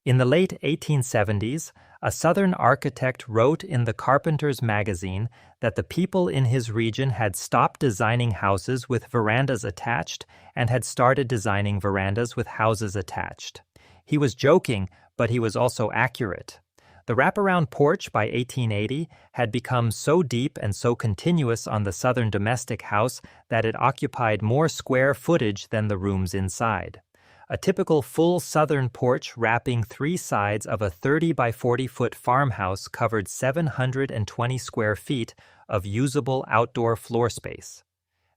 In the late 1870s, a Southern architect wrote in the Carpenter's magazine that the people in his region had stopped designing houses with verandas attached and had started designing verandas with houses attached. He was joking, but he was also accurate. The wraparound porch by 1880 had become so deep and so continuous on the Southern domestic house that it occupied more square footage than the rooms inside. A typical full Southern porch wrapping three sides of a 30 by 40-foot farmhouse covered 720 square feet of usable outdoor floor space.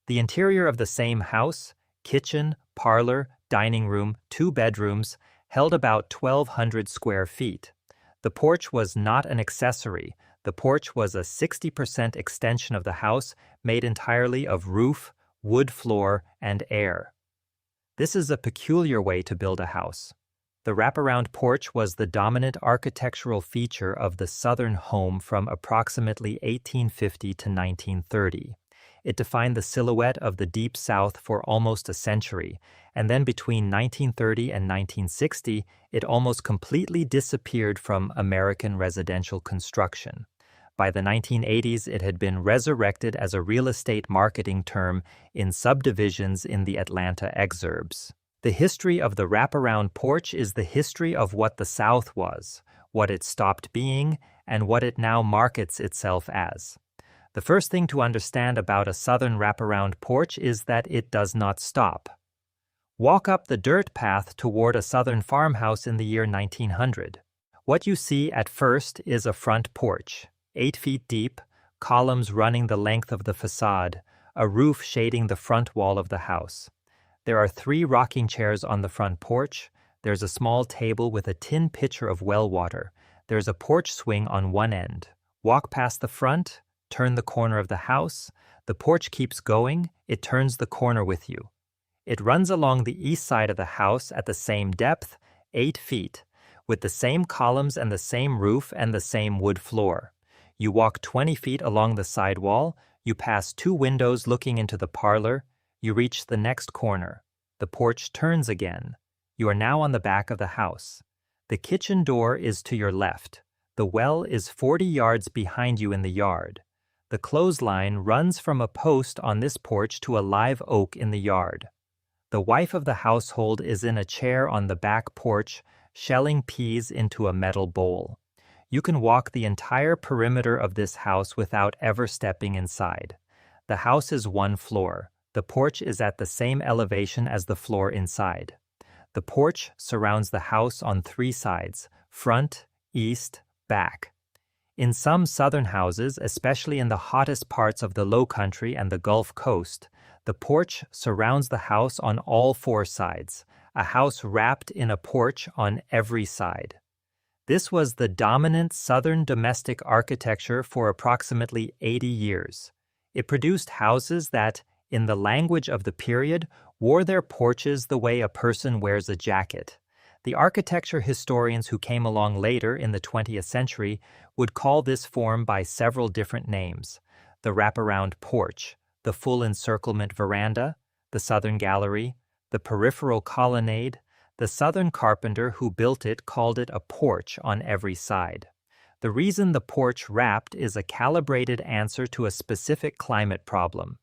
The interior of the same house, kitchen, parlor, dining room, 2 bedrooms, held about 1,200 square feet. The porch was not an accessory. The porch was a 60% extension of the house made entirely of roof, wood floor, and air. This is a peculiar way to build a house. The wraparound porch was the dominant architectural feature of the Southern home from approximately 1850 to 1930. It defined the silhouette of the Deep South for almost a century, and then between 1930 and 1960, it almost completely disappeared from American residential construction. By the 1980s, it had been resurrected as a real estate marketing term in subdivisions in the Atlanta exurbs. The history of the wraparound porch is the history of what the South was, what it stopped being, and what it now markets itself as. The first thing to understand about a Southern wraparound porch is that it does not stop. Walk up the dirt path toward a Southern farmhouse in the year 1900. What you see at first is a front porch, 8 feet deep, columns running the length of the facade, a roof shading the front wall of the house. There are 3 rocking chairs on the front porch. There's a small table with a tin pitcher of well water. There's a porch swing on one end. Walk past the front, turn the corner of the house. The porch keeps going. It turns the corner with you. It runs along the east side of the house at the same depth, 8 feet, with the same columns and the same roof and the same wood floor. You walk 20 feet along the side wall, you pass 2 windows looking into the parlor, you reach the next corner. The porch turns again. You are now on the back of the house. The kitchen door is to your left. The well is 40 yards behind you in the yard. The clothesline runs from a post on this porch to a live oak in the yard. The wife of the household is in a chair on the back porch, shelling peas into a metal bowl. You can walk the entire perimeter of this house without ever stepping inside. The house is 1 floor. The porch is at the same elevation as the floor inside. The porch surrounds the house on 3 sides, front, east, back. In some Southern houses, especially in the hottest parts of the Low Country and the Gulf Coast, the porch surrounds the house on all 4 sides, a house wrapped in a porch on every side. This was the dominant Southern domestic architecture for approximately 80 years. It produced houses that, in the language of the period, wore their porches the way a person wears a jacket. The architecture historians who came along later in the 20th century would call this form by several different names: the wraparound porch, the full encirclement veranda, the Southern gallery, the peripheral colonnade. The Southern carpenter who built it called it a porch on every side. The reason the porch wrapped is a calibrated answer to a specific climate problem.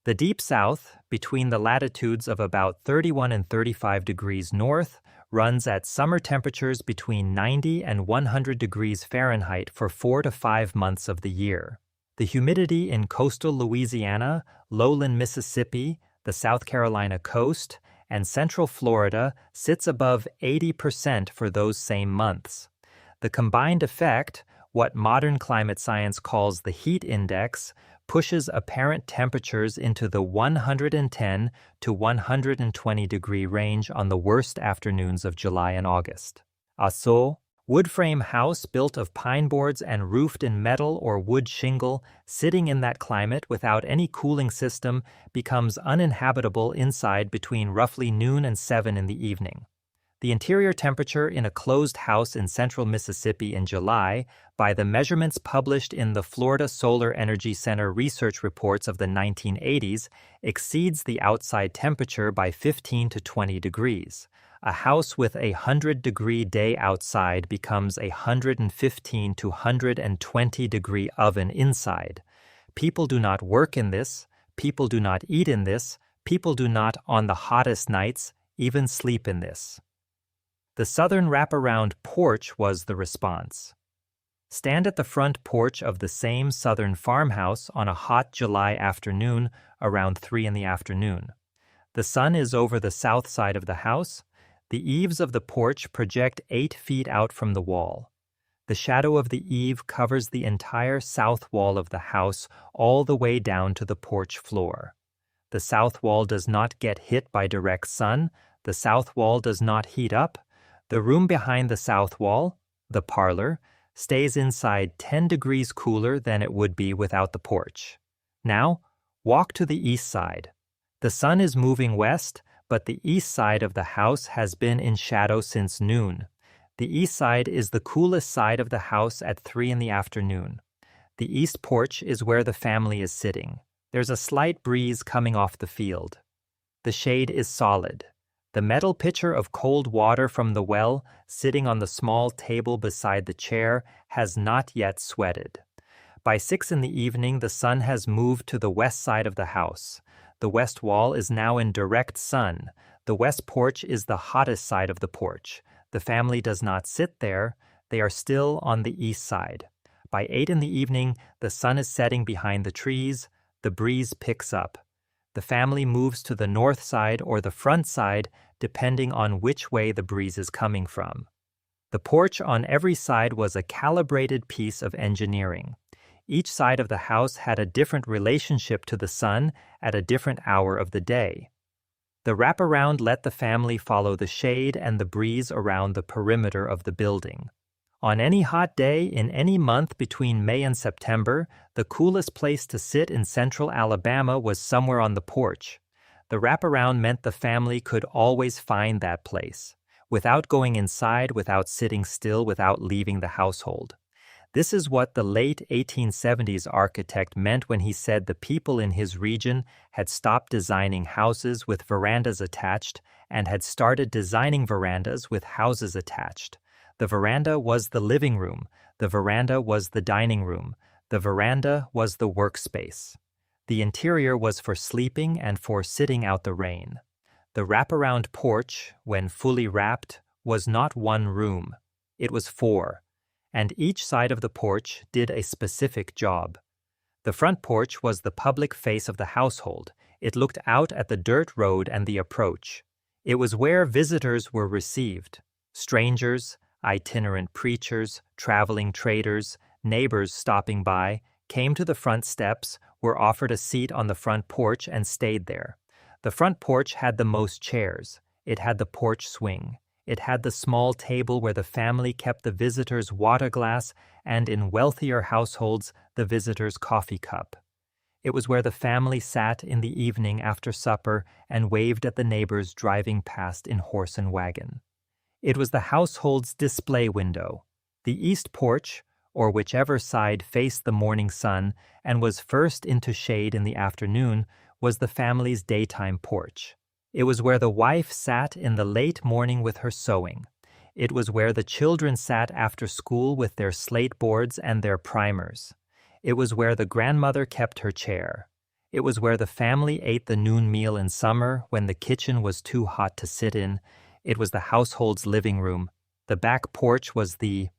The Deep South, between the latitudes of about 31 and 35 degrees north, runs at summer temperatures between 90 and 100 degrees Fahrenheit for 4 to 5 months of the year. The humidity in coastal Louisiana, lowland Mississippi, the South Carolina coast, and central Florida sits above 80% for those same months. The combined effect, what modern climate science calls the heat index, pushes apparent temperatures into the 110 to 120 degree range on the worst afternoons of July and August. Also, wood frame house built of pine boards and roofed in metal or wood shingle, sitting in that climate without any cooling system, becomes uninhabitable inside between roughly noon and 7 in the evening. The interior temperature in a closed house in central Mississippi in July, by the measurements published in the Florida Solar Energy Center research reports of the 1980s, exceeds the outside temperature by 15 to 20 degrees. A house with a 100-degree day outside becomes a 115 to 120-degree oven inside. People do not work in this, people do not eat in this, people do not, on the hottest nights, even sleep in this. The southern wraparound porch was the response. Stand at the front porch of the same southern farmhouse on a hot July afternoon around 3 p.m. The sun is over the south side of the house. The eaves of the porch project 8 feet out from the wall. The shadow of the eave covers the entire south wall of the house all the way down to the porch floor. The south wall does not get hit by direct sun. The south wall does not heat up. The room behind the south wall, the parlor, stays inside 10 degrees cooler than it would be without the porch. Now, walk to the east side. The sun is moving west, but the east side of the house has been in shadow since noon. The east side is the coolest side of the house at 3 p.m. The east porch is where the family is sitting. There's a slight breeze coming off the field. The shade is solid. The metal pitcher of cold water from the well, sitting on the small table beside the chair, has not yet sweated. By 6 p.m, the sun has moved to the west side of the house. The west wall is now in direct sun. The west porch is the hottest side of the porch. The family does not sit there. They are still on the east side. By 8 p.m, the sun is setting behind the trees. The breeze picks up. The family moves to the north side or the front side, depending on which way the breeze is coming from. The porch on every side was a calibrated piece of engineering. Each side of the house had a different relationship to the sun at a different hour of the day. The wraparound let the family follow the shade and the breeze around the perimeter of the building. On any hot day in any month between May and September, the coolest place to sit in central Alabama was somewhere on the porch. The wraparound meant the family could always find that place, without going inside, without sitting still, without leaving the household. This is what the late 1870s architect meant when he said the people in his region had stopped designing houses with verandas attached and had started designing verandas with houses attached. The veranda was the living room. The veranda was the dining room. The veranda was the workspace. The interior was for sleeping and for sitting out the rain. The wraparound porch, when fully wrapped, was not one room. It was 4. And each side of the porch did a specific job. The front porch was the public face of the household. It looked out at the dirt road and the approach. It was where visitors were received. Strangers, itinerant preachers, traveling traders, neighbors stopping by, came to the front steps, were offered a seat on the front porch and stayed there. The front porch had the most chairs. It had the porch swing. It had the small table where the family kept the visitor's water glass and, in wealthier households, the visitor's coffee cup. It was where the family sat in the evening after supper and waved at the neighbors driving past in horse and wagon. It was the household's display window. The east porch, or whichever side faced the morning sun and was first into shade in the afternoon, was the family's daytime porch. It was where the wife sat in the late morning with her sewing. It was where the children sat after school with their slate boards and their primers. It was where the grandmother kept her chair. It was where the family ate the noon meal in summer when the kitchen was too hot to sit in. It was the household's living room. The back porch was the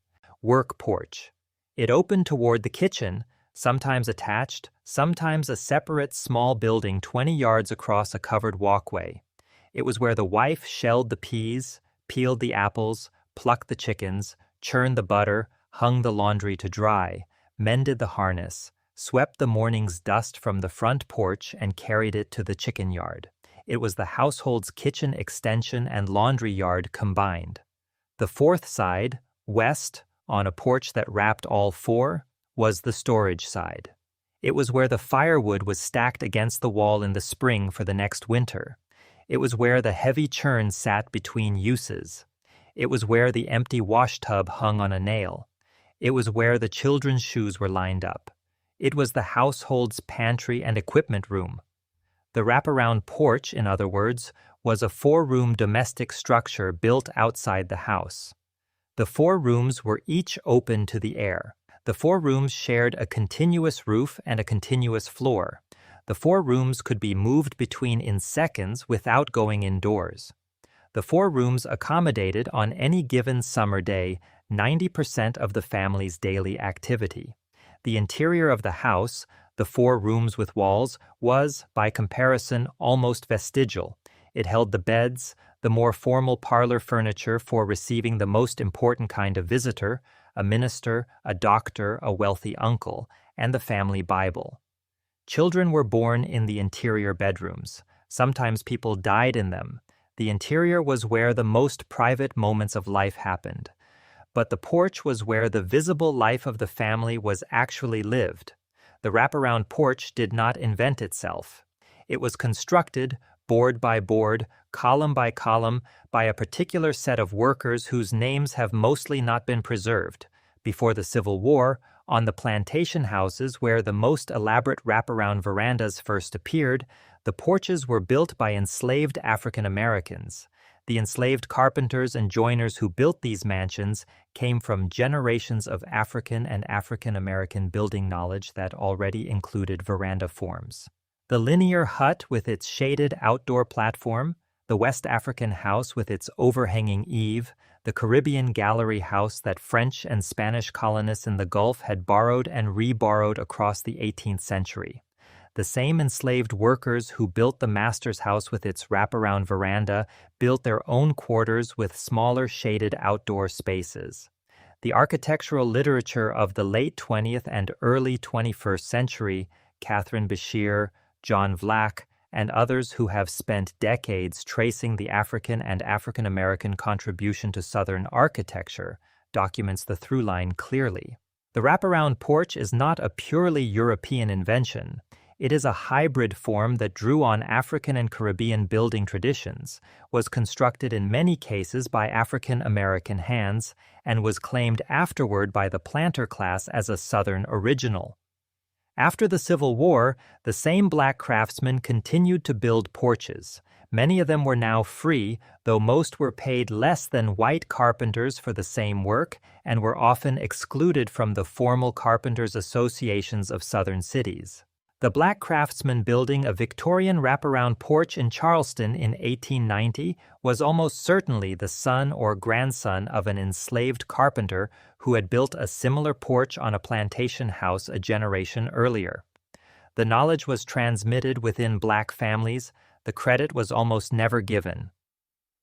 work porch. It opened toward the kitchen, sometimes attached, sometimes a separate small building 20 yards across a covered walkway. It was where the wife shelled the peas, peeled the apples, plucked the chickens, churned the butter, hung the laundry to dry, mended the harness, swept the morning's dust from the front porch and carried it to the chicken yard. It was the household's kitchen extension and laundry yard combined. The fourth side, west, on a porch that wrapped all 4, was the storage side. It was where the firewood was stacked against the wall in the spring for the next winter. It was where the heavy churn sat between uses. It was where the empty wash tub hung on a nail. It was where the children's shoes were lined up. It was the household's pantry and equipment room. The wraparound porch, in other words, was a four-room domestic structure built outside the house. The four rooms were each open to the air. The four rooms shared a continuous roof and a continuous floor. The four rooms could be moved between in seconds without going indoors. The four rooms accommodated, on any given summer day, 90% of the family's daily activity. The interior of the house, the four rooms with walls, was, by comparison, almost vestigial. It held the beds, the more formal parlor furniture for receiving the most important kind of visitor, a minister, a doctor, a wealthy uncle, and the family Bible. Children were born in the interior bedrooms. Sometimes people died in them. The interior was where the most private moments of life happened. But the porch was where the visible life of the family was actually lived. The wraparound porch did not invent itself. It was constructed, board by board, column by column, by a particular set of workers whose names have mostly not been preserved. Before the Civil War, on the plantation houses where the most elaborate wraparound verandas first appeared, the porches were built by enslaved African Americans. The enslaved carpenters and joiners who built these mansions came from generations of African and African American building knowledge that already included veranda forms. The linear hut with its shaded outdoor platform, the West African house with its overhanging eave, the Caribbean gallery house that French and Spanish colonists in the Gulf had borrowed and re-borrowed across the 18th century. The same enslaved workers who built the master's house with its wraparound veranda built their own quarters with smaller shaded outdoor spaces. The architectural literature of the late 20th and early 21st century, Catherine Bashir, John Vlack, and others who have spent decades tracing the African and African American contribution to Southern architecture, documents the through line clearly. The wraparound porch is not a purely European invention. It is a hybrid form that drew on African and Caribbean building traditions, was constructed in many cases by African American hands, and was claimed afterward by the planter class as a Southern original. After the Civil War, the same black craftsmen continued to build porches. Many of them were now free, though most were paid less than white carpenters for the same work and were often excluded from the formal carpenters' associations of Southern cities. The black craftsman building a Victorian wraparound porch in Charleston in 1890 was almost certainly the son or grandson of an enslaved carpenter who had built a similar porch on a plantation house a generation earlier. The knowledge was transmitted within black families. The credit was almost never given.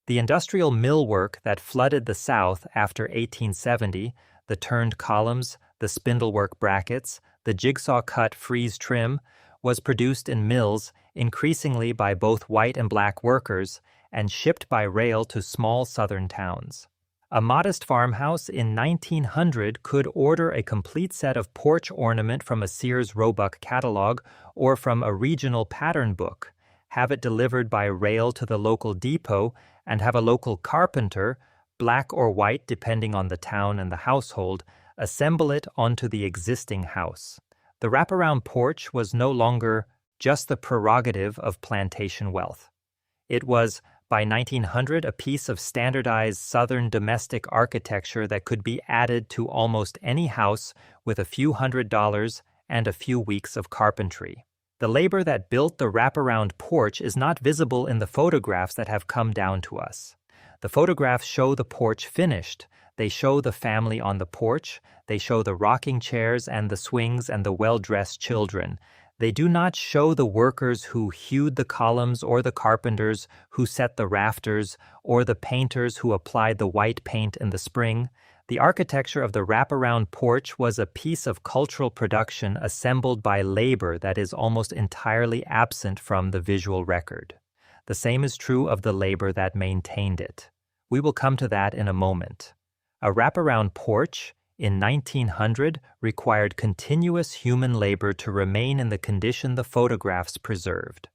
The industrial millwork that flooded the South after 1870, the turned columns, the spindlework brackets, the jigsaw-cut frieze trim, was produced in mills, increasingly by both white and black workers, and shipped by rail to small southern towns. A modest farmhouse in 1900 could order a complete set of porch ornament from a Sears Roebuck catalog or from a regional pattern book, have it delivered by rail to the local depot, and have a local carpenter, black or white depending on the town and the household, assemble it onto the existing house. The wraparound porch was no longer just the prerogative of plantation wealth. It was, by 1900, a piece of standardized Southern domestic architecture that could be added to almost any house with a few $100s and a few weeks of carpentry. The labor that built the wraparound porch is not visible in the photographs that have come down to us. The photographs show the porch finished. They show the family on the porch. They show the rocking chairs and the swings and the well-dressed children. They do not show the workers who hewed the columns or the carpenters who set the rafters or the painters who applied the white paint in the spring. The architecture of the wraparound porch was a piece of cultural production assembled by labor that is almost entirely absent from the visual record. The same is true of the labor that maintained it. We will come to that in a moment. A wraparound porch in 1900 required continuous human labor to remain in the condition the photographs preserved.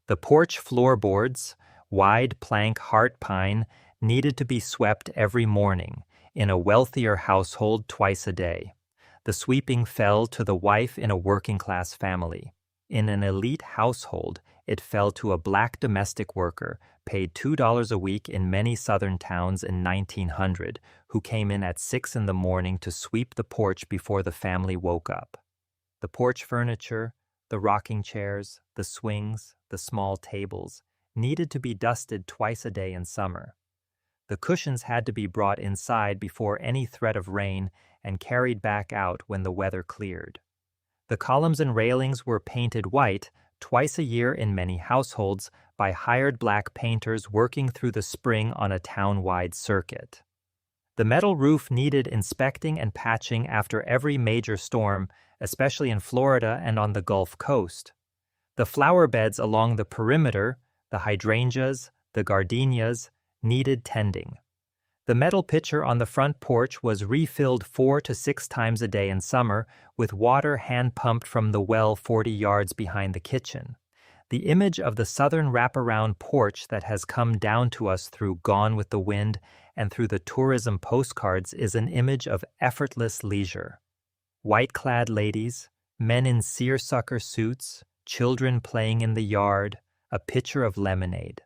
The porch floorboards, wide plank heart pine, needed to be swept every morning, in a wealthier household twice a day. The sweeping fell to the wife in a working-class family. In an elite household, it fell to a black domestic worker, paid $2 a week in many southern towns in 1900 who came in at 6 in the morning to sweep the porch before the family woke up. The porch furniture, the rocking chairs, the swings, the small tables, needed to be dusted twice a day in summer. The cushions had to be brought inside before any threat of rain and carried back out when the weather cleared. The columns and railings were painted white twice a year in many households by hired black painters working through the spring on a town-wide circuit. The metal roof needed inspecting and patching after every major storm, especially in Florida and on the Gulf Coast. The flower beds along the perimeter, the hydrangeas, the gardenias, needed tending. The metal pitcher on the front porch was refilled 4 to 6 times a day in summer with water hand-pumped from the well 40 yards behind the kitchen. The image of the southern wraparound porch that has come down to us through Gone with the Wind and through the tourism postcards is an image of effortless leisure. White-clad ladies, men in seersucker suits, children playing in the yard, a pitcher of lemonade.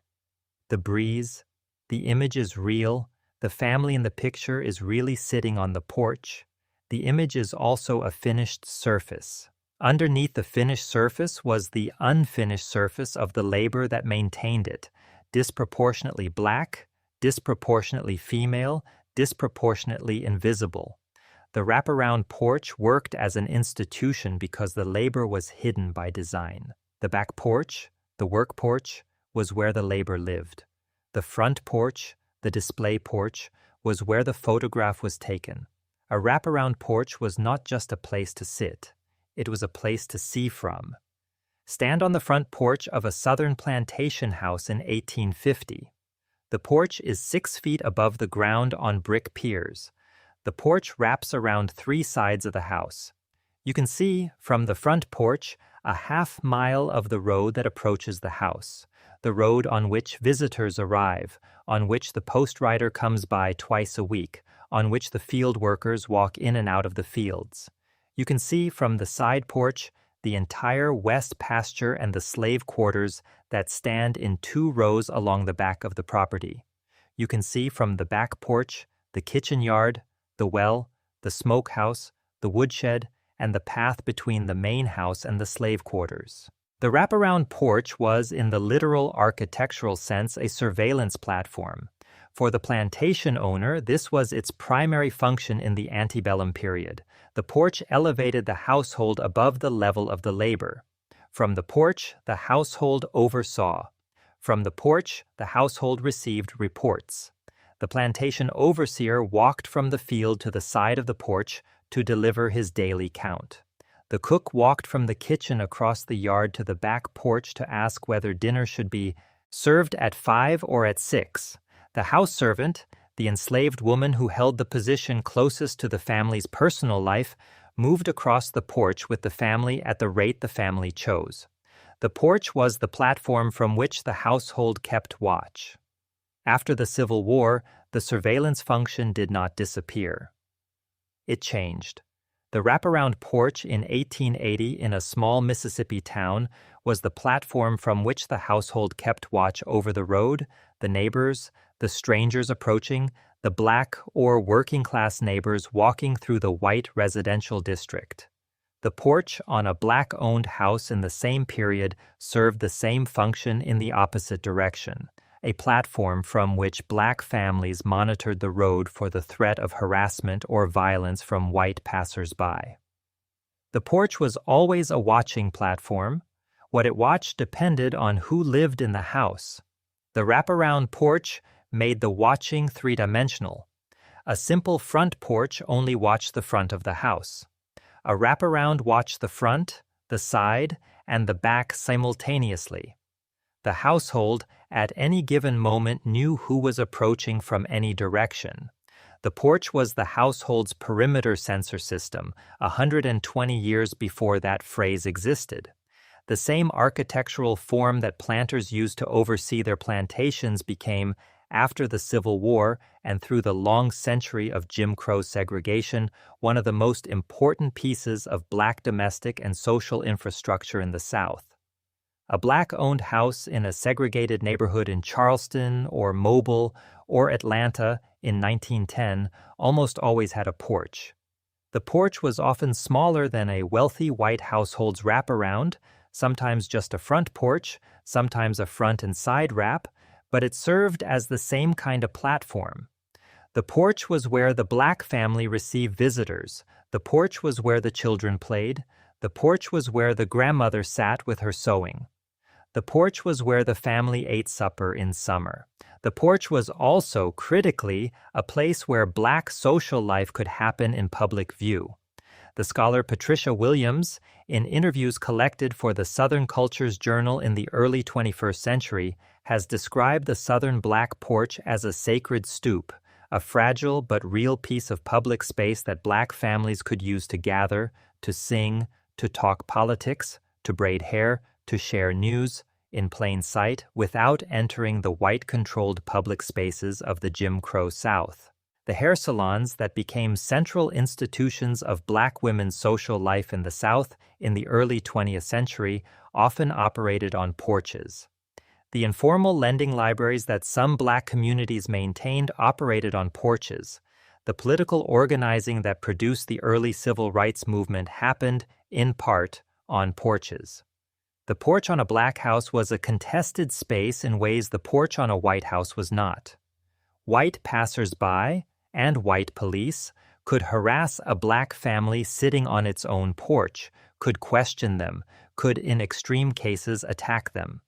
The breeze, the image is real, the family in the picture is really sitting on the porch. The image is also a finished surface. Underneath the finished surface was the unfinished surface of the labor that maintained it, disproportionately black, disproportionately female, disproportionately invisible. The wraparound porch worked as an institution because the labor was hidden by design. The back porch, the work porch, was where the labor lived. The front porch, the display porch, was where the photograph was taken. A wraparound porch was not just a place to sit. It was a place to see from. Stand on the front porch of a southern plantation house in 1850. The porch is 6 feet above the ground on brick piers. The porch wraps around 3 sides of the house. You can see, from the front porch, a half-mile of the road that approaches the house, the road on which visitors arrive, on which the post rider comes by twice a week, on which the field workers walk in and out of the fields. You can see from the side porch the entire west pasture and the slave quarters that stand in 2 rows along the back of the property. You can see from the back porch the kitchen yard, the well, the smokehouse, the woodshed, and the path between the main house and the slave quarters. The wraparound porch was, in the literal architectural sense, a surveillance platform. For the plantation owner, this was its primary function in the antebellum period. The porch elevated the household above the level of the labor. From the porch, the household oversaw. From the porch, the household received reports. The plantation overseer walked from the field to the side of the porch to deliver his daily count. The cook walked from the kitchen across the yard to the back porch to ask whether dinner should be served at 5 or at 6. The house servant, the enslaved woman who held the position closest to the family's personal life, moved across the porch with the family at the rate the family chose. The porch was the platform from which the household kept watch. After the Civil War, the surveillance function did not disappear. It changed. The wraparound porch in 1880 in a small Mississippi town was the platform from which the household kept watch over the road, the neighbors, the strangers approaching, the black or working-class neighbors walking through the white residential district. The porch on a black-owned house in the same period served the same function in the opposite direction, a platform from which black families monitored the road for the threat of harassment or violence from white passers-by. The porch was always a watching platform. What it watched depended on who lived in the house. The wraparound porch made the watching three-dimensional. A simple front porch only watched the front of the house. A wraparound watched the front, the side, and the back simultaneously. The household, at any given moment, knew who was approaching from any direction. The porch was the household's perimeter sensor system, 120 years before that phrase existed. The same architectural form that planters used to oversee their plantations became, after the Civil War and through the long century of Jim Crow segregation, one of the most important pieces of black domestic and social infrastructure in the South. A Black-owned house in a segregated neighborhood in Charleston or Mobile or Atlanta in 1910 almost always had a porch. The porch was often smaller than a wealthy white household's wraparound, sometimes just a front porch, sometimes a front and side wrap, but it served as the same kind of platform. The porch was where the Black family received visitors. The porch was where the children played. The porch was where the grandmother sat with her sewing. The porch was where the family ate supper in summer. The porch was also, critically, a place where Black social life could happen in public view. The scholar Patricia Williams, in interviews collected for the Southern Cultures Journal in the early 21st century, has described the Southern Black porch as a sacred stoop, a fragile but real piece of public space that Black families could use to gather, to sing, to talk politics, to braid hair, to share news, in plain sight, without entering the white-controlled public spaces of the Jim Crow South. The hair salons that became central institutions of Black women's social life in the South in the early 20th century often operated on porches. The informal lending libraries that some Black communities maintained operated on porches. The political organizing that produced the early civil rights movement happened, in part, on porches. The porch on a Black house was a contested space in ways the porch on a white house was not. White passers-by and white police could harass a Black family sitting on its own porch, could question them, could in extreme cases attack them.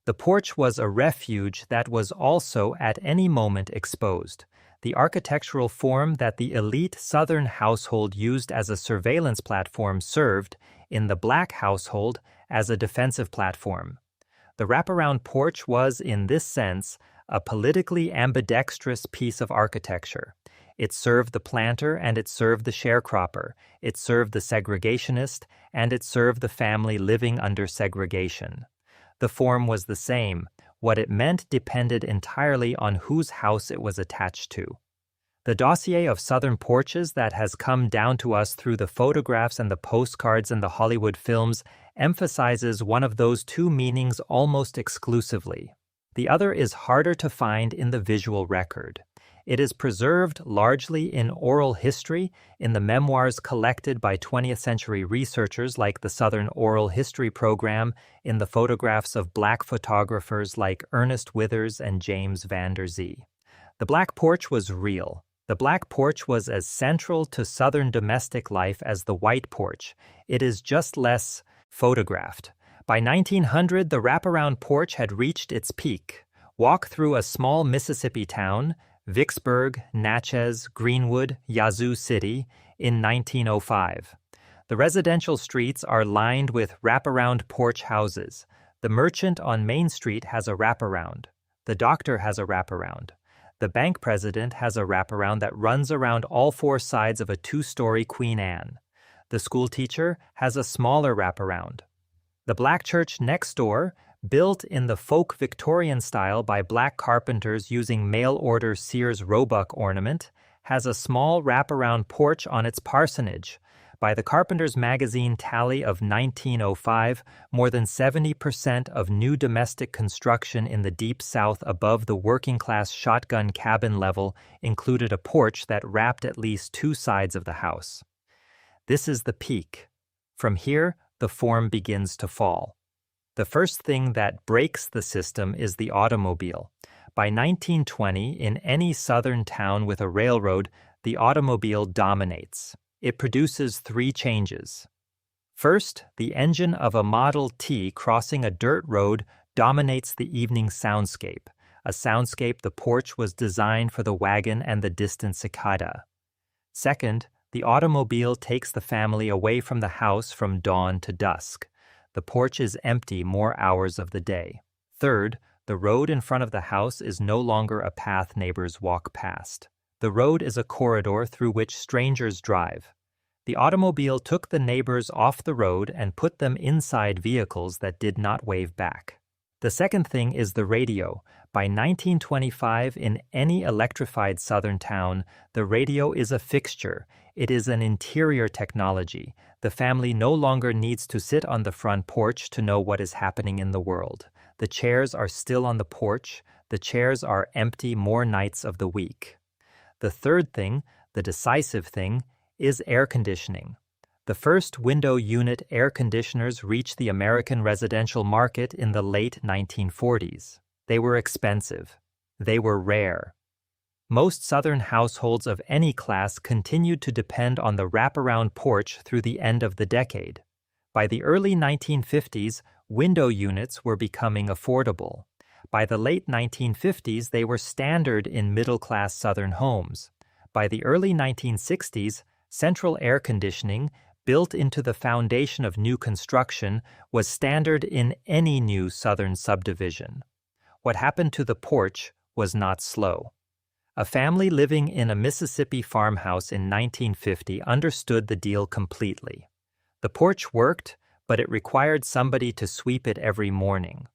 The porch was a refuge that was also at any moment exposed. The architectural form that the elite Southern household used as a surveillance platform served, in the Black household, as a defensive platform. The wraparound porch was, in this sense, a politically ambidextrous piece of architecture. It served the planter and it served the sharecropper. It served the segregationist and it served the family living under segregation. The form was the same. What it meant depended entirely on whose house it was attached to. The dossier of Southern porches that has come down to us through the photographs and the postcards and the Hollywood films emphasizes one of those two meanings almost exclusively. The other is harder to find in the visual record. It is preserved largely in oral history, in the memoirs collected by 20th century researchers like the Southern Oral History Program, in the photographs of Black photographers like Ernest Withers and James Van Der Zee. The Black porch was real. The Black porch was as central to Southern domestic life as the white porch. It is just less photographed. By 1900, the wraparound porch had reached its peak. Walk through a small Mississippi town, Vicksburg, Natchez, Greenwood, Yazoo City, in 1905. The residential streets are lined with wraparound porch houses. The merchant on Main Street has a wraparound. The doctor has a wraparound. The bank president has a wraparound that runs around all four sides of a two-story Queen Anne. The school teacher has a smaller wraparound. The Black church next door, built in the folk Victorian style by Black carpenters using mail-order Sears Roebuck ornament, has a small wraparound porch on its parsonage. By the Carpenter's Magazine tally of 1905, more than 70% of new domestic construction in the Deep South above the working-class shotgun cabin level included a porch that wrapped at least two sides of the house. This is the peak. From here, the form begins to fall. The first thing that breaks the system is the automobile. By 1920, in any southern town with a railroad, the automobile dominates. It produces three changes. First, the engine of a Model T crossing a dirt road dominates the evening soundscape, a soundscape the porch was designed for the wagon and the distant cicada. Second, the automobile takes the family away from the house from dawn to dusk. The porch is empty more hours of the day. Third, the road in front of the house is no longer a path neighbors walk past. The road is a corridor through which strangers drive. The automobile took the neighbors off the road and put them inside vehicles that did not wave back. The second thing is the radio. By 1925, in any electrified southern town, the radio is a fixture. It is an interior technology. The family no longer needs to sit on the front porch to know what is happening in the world. The chairs are still on the porch. The chairs are empty more nights of the week. The third thing, the decisive thing, is air conditioning. The first window unit air conditioners reached the American residential market in the late 1940s. They were expensive. They were rare. Most Southern households of any class continued to depend on the wraparound porch through the end of the decade. By the early 1950s, window units were becoming affordable. By the late 1950s, they were standard in middle-class Southern homes. By the early 1960s, central air conditioning, built into the foundation of new construction, was standard in any new Southern subdivision. What happened to the porch was not slow. A family living in a Mississippi farmhouse in 1950 understood the deal completely. The porch worked, but it required somebody to sweep it every morning.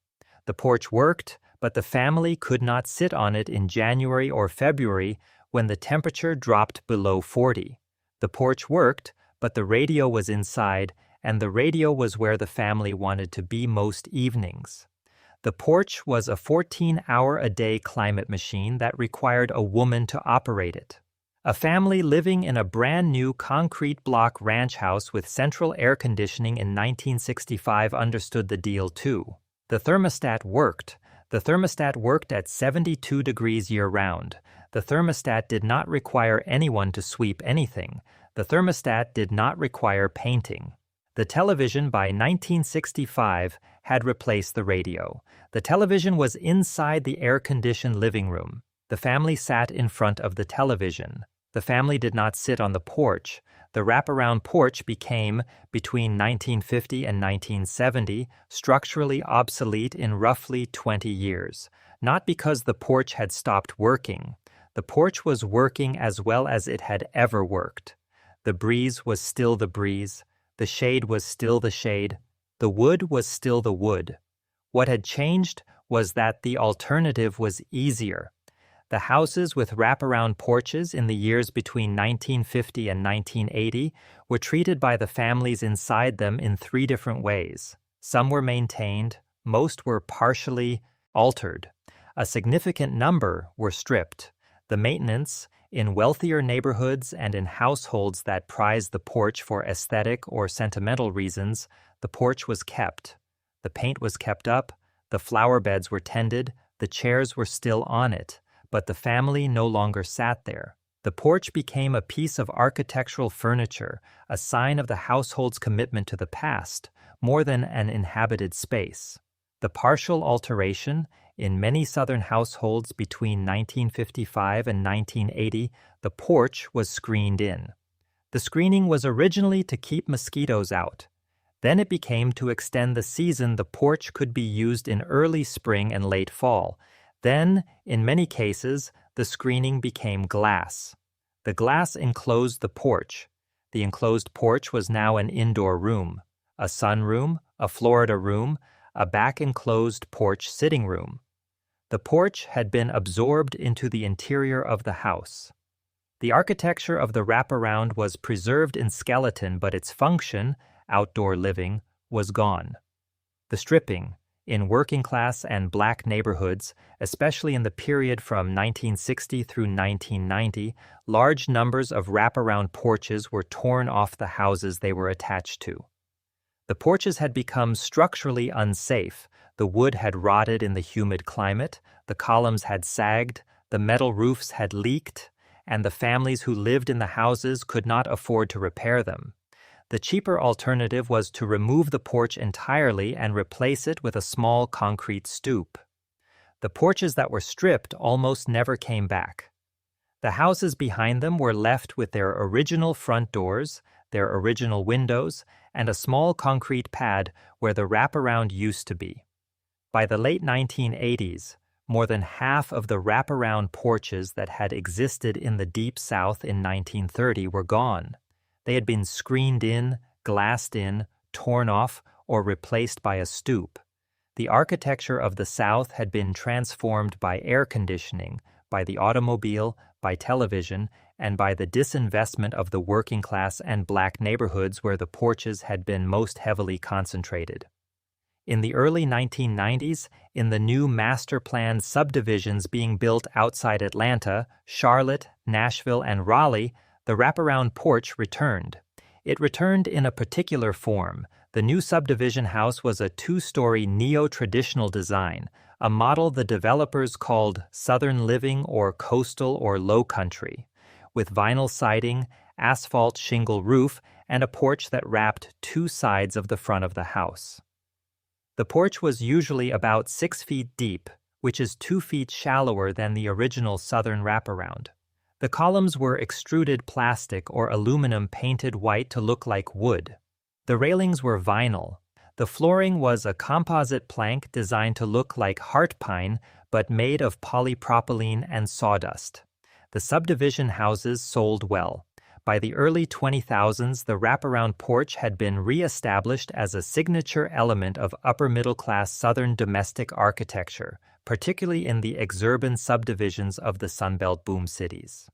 The porch worked, but the family could not sit on it in January or February when the temperature dropped below 40. The porch worked, but the radio was inside, and the radio was where the family wanted to be most evenings. The porch was a 14-hour-a-day climate machine that required a woman to operate it. A family living in a brand-new concrete block ranch house with central air conditioning in 1965 understood the deal too. The thermostat worked. The thermostat worked at 72 degrees year-round. The thermostat did not require anyone to sweep anything. The thermostat did not require painting. The television by 1965 had replaced the radio. The television was inside the air-conditioned living room. The family sat in front of the television. The family did not sit on the porch. The wraparound porch became, between 1950 and 1970, structurally obsolete in roughly 20 years. Not because the porch had stopped working. The porch was working as well as it had ever worked. The breeze was still the breeze. The shade was still the shade. The wood was still the wood. What had changed was that the alternative was easier. The houses with wraparound porches in the years between 1950 and 1980 were treated by the families inside them in three different ways. Some were maintained, most were partially altered. A significant number were stripped. The maintenance, in wealthier neighborhoods and in households that prized the porch for aesthetic or sentimental reasons, the porch was kept. The paint was kept up, the flower beds were tended, the chairs were still on it, but the family no longer sat there. The porch became a piece of architectural furniture, a sign of the household's commitment to the past, more than an inhabited space. The partial alteration, in many Southern households between 1955 and 1980, the porch was screened in. The screening was originally to keep mosquitoes out. Then it became to extend the season the porch could be used in early spring and late fall. Then, in many cases, the screening became glass. The glass enclosed the porch. The enclosed porch was now an indoor room, a sunroom, a Florida room, a back-enclosed porch sitting room. The porch had been absorbed into the interior of the house. The architecture of the wraparound was preserved in skeleton, but its function, outdoor living, was gone. The stripping, in working-class and black neighborhoods, especially in the period from 1960 through 1990, large numbers of wraparound porches were torn off the houses they were attached to. The porches had become structurally unsafe. The wood had rotted in the humid climate, the columns had sagged, the metal roofs had leaked, and the families who lived in the houses could not afford to repair them. The cheaper alternative was to remove the porch entirely and replace it with a small concrete stoop. The porches that were stripped almost never came back. The houses behind them were left with their original front doors, their original windows, and a small concrete pad where the wraparound used to be. By the late 1980s, more than half of the wraparound porches that had existed in the Deep South in 1930 were gone. They had been screened in, glassed in, torn off, or replaced by a stoop. The architecture of the South had been transformed by air conditioning, by the automobile, by television, and by the disinvestment of the working class and black neighborhoods where the porches had been most heavily concentrated. In the early 1990s, in the new master-planned subdivisions being built outside Atlanta, Charlotte, Nashville, and Raleigh, the wraparound porch returned. It returned in a particular form. The new subdivision house was a two-story neo-traditional design, a model the developers called Southern Living or Coastal or Low Country, with vinyl siding, asphalt shingle roof, and a porch that wrapped two sides of the front of the house. The porch was usually about 6 feet deep, which is 2 feet shallower than the original Southern wraparound. The columns were extruded plastic or aluminum painted white to look like wood. The railings were vinyl. The flooring was a composite plank designed to look like heart pine, but made of polypropylene and sawdust. The subdivision houses sold well. By the early 2000s, the wraparound porch had been re-established as a signature element of upper-middle-class Southern domestic architecture, particularly in the exurban subdivisions of the Sunbelt boom cities.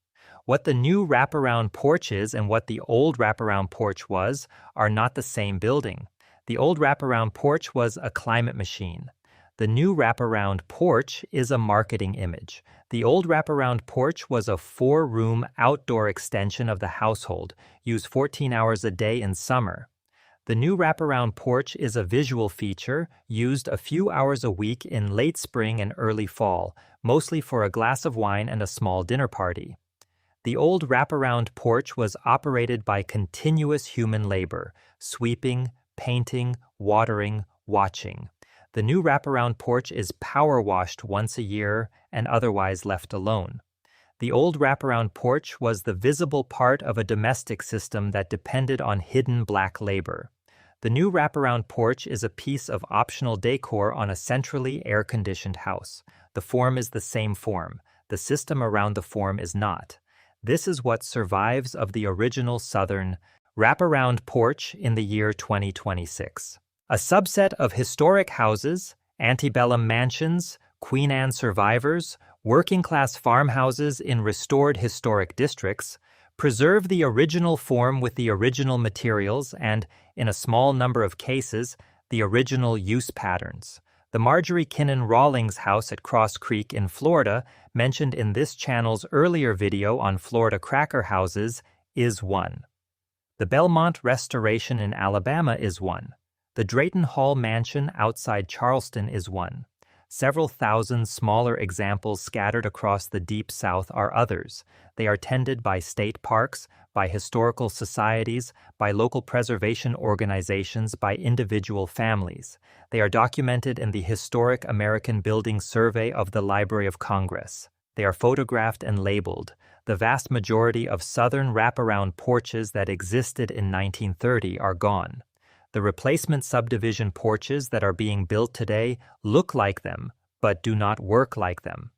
What the new wraparound porch is and what the old wraparound porch was are not the same building. The old wraparound porch was a climate machine. The new wraparound porch is a marketing image. The old wraparound porch was a 4-room outdoor extension of the household, used 14 hours a day in summer. The new wraparound porch is a visual feature used a few hours a week in late spring and early fall, mostly for a glass of wine and a small dinner party. The old wraparound porch was operated by continuous human labor, sweeping, painting, watering, watching. The new wraparound porch is power washed once a year and otherwise left alone. The old wraparound porch was the visible part of a domestic system that depended on hidden black labor. The new wraparound porch is a piece of optional decor on a centrally air-conditioned house. The form is the same form. The system around the form is not. This is what survives of the original Southern wraparound porch in the year 2026. A subset of historic houses, antebellum mansions, Queen Anne survivors, working-class farmhouses in restored historic districts, preserve the original form with the original materials and, in a small number of cases, the original use patterns. The Marjorie Kinnan Rawlings house at Cross Creek in Florida, mentioned in this channel's earlier video on Florida cracker houses, is one. The Belmont restoration in Alabama is one. The Drayton Hall mansion outside Charleston is one. Several thousand smaller examples scattered across the Deep South are others. They are tended by state parks, by historical societies, by local preservation organizations, by individual families. They are documented in the Historic American Building Survey of the Library of Congress. They are photographed and labeled. The vast majority of Southern wraparound porches that existed in 1930 are gone. The replacement subdivision porches that are being built today look like them, but do not work like them.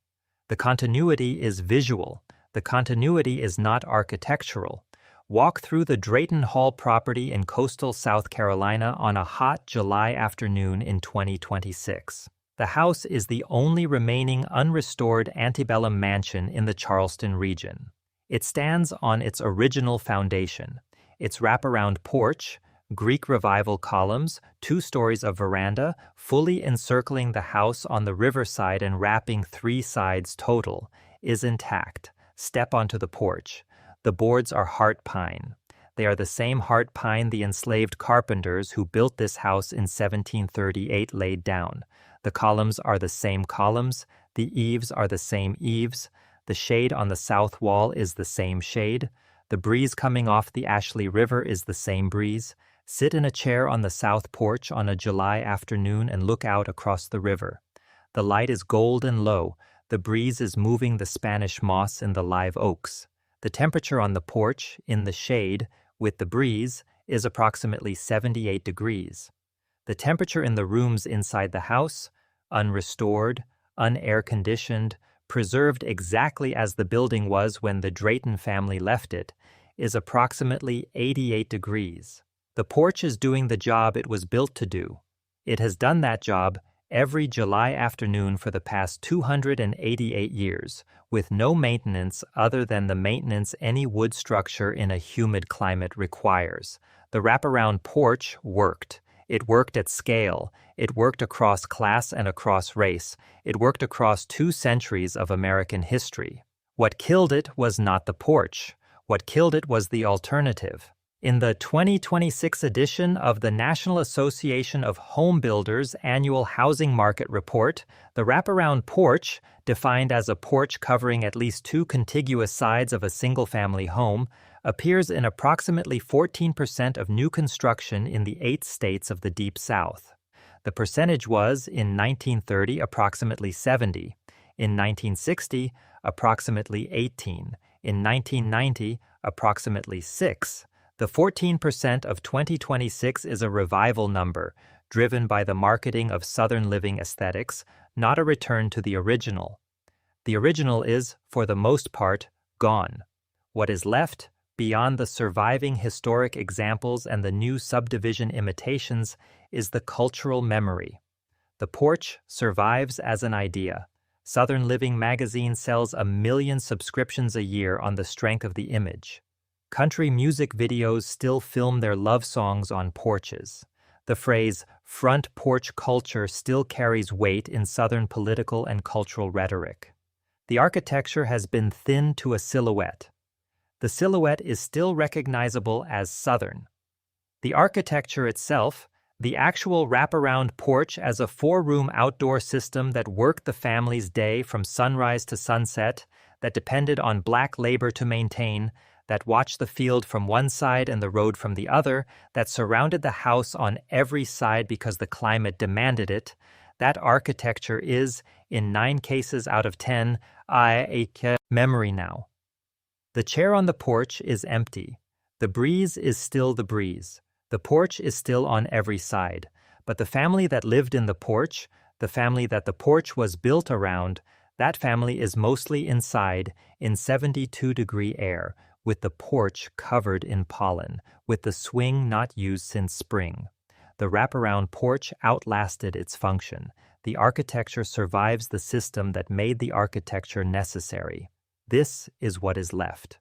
The continuity is visual. The continuity is not architectural. Walk through the Drayton Hall property in coastal South Carolina on a hot July afternoon in 2026. The house is the only remaining unrestored antebellum mansion in the Charleston region. It stands on its original foundation. Its wraparound porch, Greek Revival columns, 2 stories of veranda, fully encircling the house on the riverside and wrapping 3 sides total, is intact. Step onto the porch. The boards are heart pine. They are the same heart pine the enslaved carpenters who built this house in 1738 laid down. The columns are the same columns. The eaves are the same eaves. The shade on the south wall is the same shade. The breeze coming off the Ashley River is the same breeze. Sit in a chair on the south porch on a July afternoon and look out across the river. The light is gold and low. The breeze is moving the Spanish moss in the live oaks. The temperature on the porch, in the shade, with the breeze, is approximately 78 degrees. The temperature in the rooms inside the house, unrestored, unair-conditioned, preserved exactly as the building was when the Drayton family left it, is approximately 88 degrees. The porch is doing the job it was built to do. It has done that job every July afternoon for the past 288 years, with no maintenance other than the maintenance any wood structure in a humid climate requires. The wraparound porch worked. It worked at scale. It worked across class and across race. It worked across 2 centuries of American history. What killed it was not the porch. What killed it was the alternative. In the 2026 edition of the National Association of Home Builders Annual Housing Market Report, the wraparound porch, defined as a porch covering at least 2 contiguous sides of a single-family home, appears in approximately 14% of new construction in the 8 states of the Deep South. The percentage was, in 1930, approximately 70, in 1960, approximately 18, in 1990, approximately 6. The 14% of 2026 is a revival number, driven by the marketing of Southern living aesthetics, not a return to the original. The original is, for the most part, gone. What is left, beyond the surviving historic examples and the new subdivision imitations, is the cultural memory. The porch survives as an idea. Southern Living magazine sells 1 million subscriptions a year on the strength of the image. Country music videos still film their love songs on porches. The phrase front porch culture still carries weight in Southern political and cultural rhetoric. The architecture has been thinned to a silhouette. The silhouette is still recognizable as Southern. The architecture itself, the actual wraparound porch as a 4-room outdoor system that worked the family's day from sunrise to sunset, that depended on black labor to maintain, that watched the field from one side and the road from the other, that surrounded the house on every side because the climate demanded it, that architecture is, in 9 cases out of 10, a memory now. The chair on the porch is empty. The breeze is still the breeze. The porch is still on every side. But the family that lived in the porch, the family that the porch was built around, that family is mostly inside, in 72-degree air, with the porch covered in pollen, with the swing not used since spring. The wraparound porch outlasted its function. The architecture survives the system that made the architecture necessary. This is what is left.